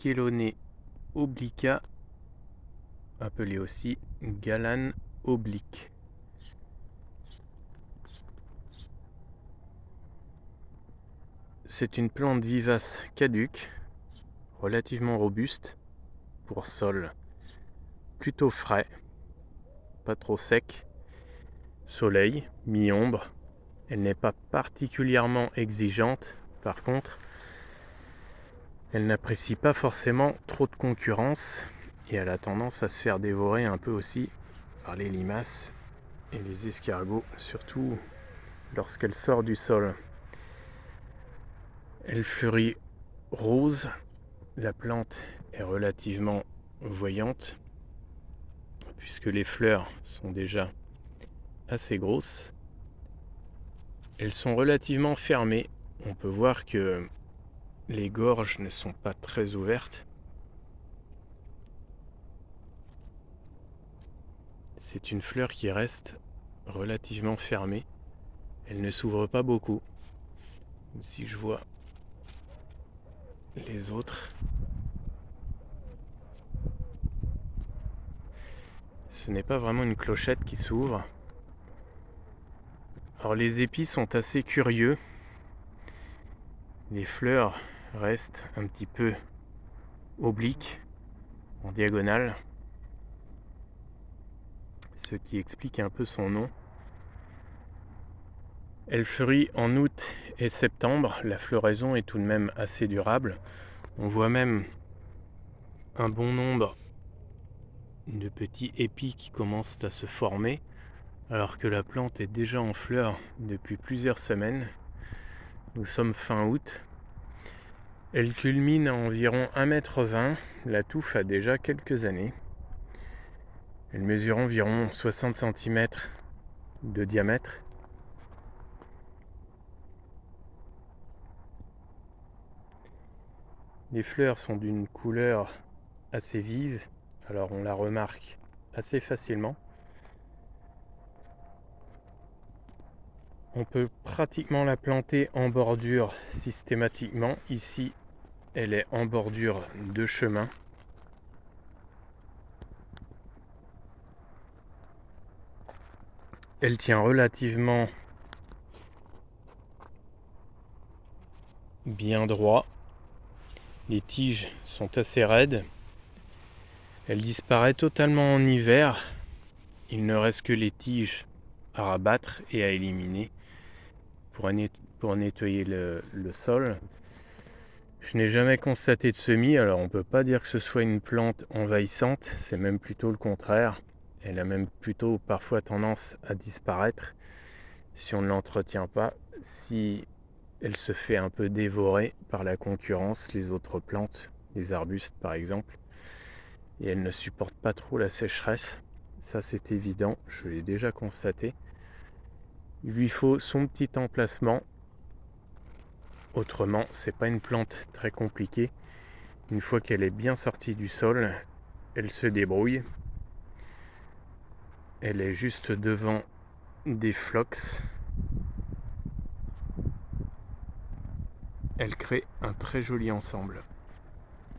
Chelone obliqua, appelé aussi Galane oblique. C'est une plante vivace caduque, relativement robuste, pour sol plutôt frais, pas trop sec, soleil, mi-ombre. Elle n'est pas particulièrement exigeante, par contre. Elle n'apprécie pas forcément trop de concurrence et elle a tendance à se faire dévorer un peu aussi par les limaces et les escargots, surtout lorsqu'elle sort du sol. Elle fleurit rose, la plante est relativement voyante puisque les fleurs sont déjà assez grosses. Elles sont relativement fermées, on peut voir que les gorges ne sont pas très ouvertes. C'est une fleur qui reste relativement fermée. Elle ne s'ouvre pas beaucoup. Si je vois les autres, ce n'est pas vraiment une clochette qui s'ouvre. Alors les épis sont assez curieux. Les fleurs restent un petit peu obliques, en diagonale, ce qui explique un peu son nom. Elle fleurit en août et septembre. La floraison est tout de même assez durable. On voit même un bon nombre de petits épis qui commencent à se former, alors que la plante est déjà en fleurs depuis plusieurs semaines. Nous sommes fin août. Elle culmine à environ 1,20 m. La touffe a déjà quelques années. Elle mesure environ 60 cm de diamètre. Les fleurs sont d'une couleur assez vive, alors on la remarque assez facilement. On peut pratiquement la planter en bordure systématiquement. Ici, elle est en bordure de chemin. Elle tient relativement bien droit. Les tiges sont assez raides. Elle disparaît totalement en hiver. Il ne reste que les tiges à rabattre et à éliminer pour nettoyer le sol. Je n'ai jamais constaté de semis, alors on ne peut pas dire que ce soit une plante envahissante, c'est même plutôt le contraire. Elle a même plutôt parfois tendance à disparaître si on ne l'entretient pas, si elle se fait un peu dévorer par la concurrence, les autres plantes, les arbustes par exemple, et elle ne supporte pas trop la sécheresse. Ça c'est évident, je l'ai déjà constaté. Il lui faut son petit emplacement. Autrement, c'est pas une plante très compliquée. Une fois qu'elle est bien sortie du sol, elle se débrouille. Elle est juste devant des phlox. Elle crée un très joli ensemble.